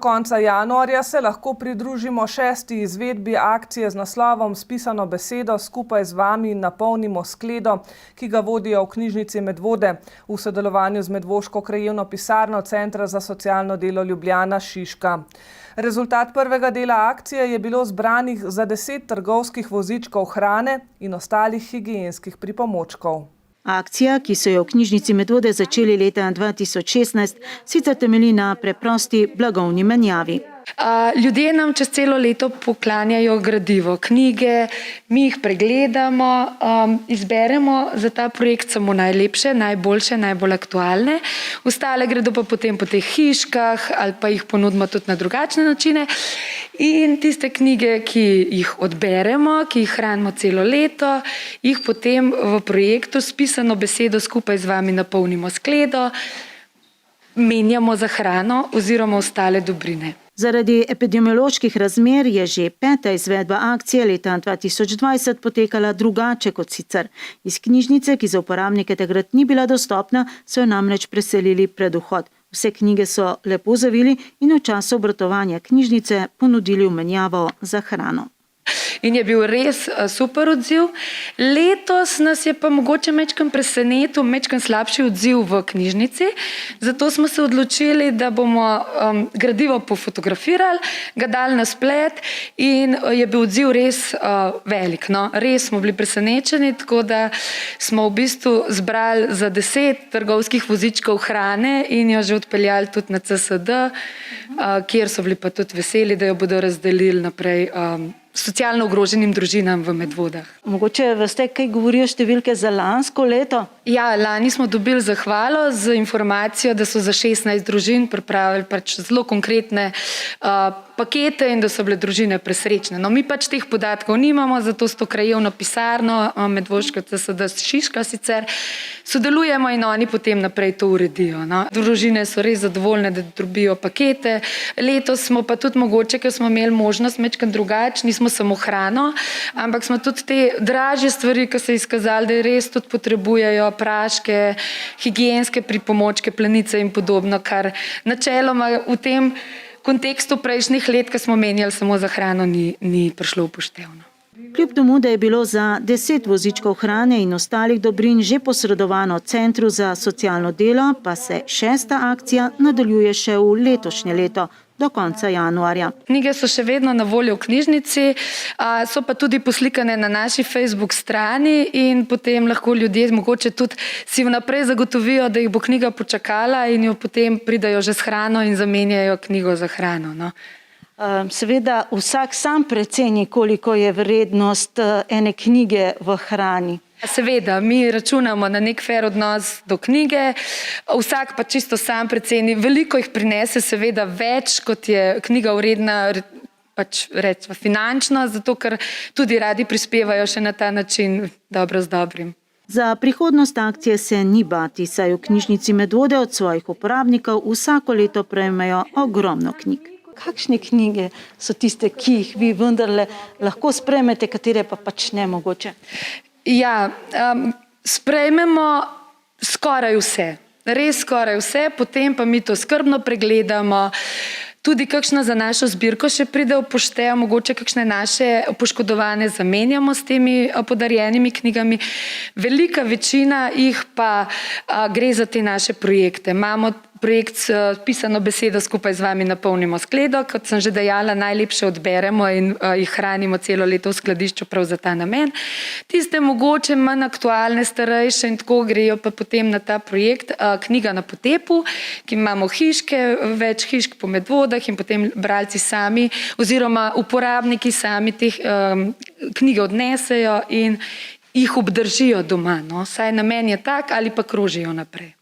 konca januarja se lahko pridružimo 6. izvedbi akcije z naslovom Spisano besedo skupaj z vami napolnimo skledo, ki ga vodijo v knjižnici Medvode v sodelovanju z Medvoško krajevno pisarno Centra za socialno delo Ljubljana Šiška. Rezultat prvega dela akcije je bilo zbranih za 10 trgovskih vozičkov hrane in ostalih higienskih pripomočkov. Akcija, ki so jo v knjižnici Medvode začeli leta 2016, sicer temelji na preprosti blagovni menjavi. Ljudje nam čez celo leto poklanjajo gradivo, knjige, mi jih pregledamo, izberemo za ta projekt samo najlepše, najboljše, najbolj aktualne. Ostale gredo pa potem po teh hiškah ali pa jih ponudimo tudi na drugačne načine. In tiste knjige, ki jih odberemo, ki jih hranimo celo leto, jih potem v projektu Spisano besedo skupaj z vami napolnimo skledo, menjamo za hrano oziroma ostale dobrine. Zaradi epidemioloških razmer je že 5. izvedba akcije leta 2020 potekala drugače kot sicer. Iz knjižnice, ki za uporabnike takrat ni bila dostopna, so jo namreč preselili pred vhod. Vse knjige so lepo zavili in v času obratovanja knjižnice ponudili v menjavo za hrano. In je bil res super odziv. Letos nas je pa mogoče majčkeno presenetil, majčkeno slabši odziv v knjižnici. Zato smo se odločili, da bomo gradivo pofotografirali, ga dali na splet in je bil odziv res velik. No? Res smo bili presenečeni, tako da smo v bistvu zbrali za 10 trgovskih vozičkov hrane in jo že odpeljali tudi na CSD, kjer so bili pa tudi veseli, da jo bodo razdelili naprej socialno ogroženim družinam v Medvodah. Mogoče veste, kaj govorijo številke za lansko leto? Ja, lani smo dobili zahvalo z informacijo, da so za 16 družin pripravili zelo konkretne pakete in da so bile družine presrečne. No, mi teh podatkov nimamo, zato s to krajevno pisarno Medvoško CSD Šiška sicer sodelujemo in oni potem naprej to uredijo. No. Družine so res zadovoljne, da dobijo pakete. Letos smo pa tudi mogoče, ker smo imeli možnost majčkeno drugače, nismo samo hrano, ampak smo tudi te dražje stvari, ki so izkazali, da res tudi potrebujejo praške, higienske pripomočke, plenice in podobno, kar načeloma v tem kontekstu prejšnjih let, ko smo menjali samo za hrano, ni prišlo upoštevno. Kljub temu, da je bilo za 10 vozičkov hrane in ostalih dobrin že posredovano Centru za socialno delo, pa se 6. akcija nadaljuje še v letošnje leto, do konca januarja. Knjige so še vedno na voljo v knjižnici, so pa tudi poslikane na naši Facebook strani in potem lahko ljudje mogoče tudi si vnaprej zagotovijo, da jih bo knjiga počakala in jo potem pridajo že s hrano in zamenjajo knjigo za hrano. No. Seveda vsak sam preceni, koliko je vrednost ene knjige v hrani. Seveda, mi računamo na nek fair odnos do knjige, vsak pa čisto sam preceni. Veliko jih prinese seveda več, kot je knjiga vredna, recimo finančno, zato ker tudi radi prispevajo še na ta način dobro z dobrim. Za prihodnost akcije se ni bati, saj v knjižnici Medvode od svojih uporabnikov vsako leto prejmejo ogromno knjig. Kakšne knjige so tiste, ki jih vi vendarle lahko sprejmete, katere pa ne mogoče? Ja, sprejmemo skoraj vse, res skoraj vse, potem pa mi to skrbno pregledamo. Tudi kakšna za našo zbirko še pride v poštev, mogoče kakšne naše poškodovane zamenjamo s temi podarjenimi knjigami. Velika večina jih pa gre za te naše projekte. Imamo projekt Spisano besedo skupaj z vami napolnimo skledo, kot sem že dejala, najlepše odberemo in jih hranimo celo leto v skladišču prav za ta namen. Tiste mogoče manj aktualne, starejše in tako grejo pa potem na ta projekt Knjiga na potepu, ki imamo hiške, več hišk po Medvodah in potem bralci sami oziroma uporabniki sami teh knjige odnesejo in jih obdržijo doma. No? Saj namen je tak ali pa krožijo naprej.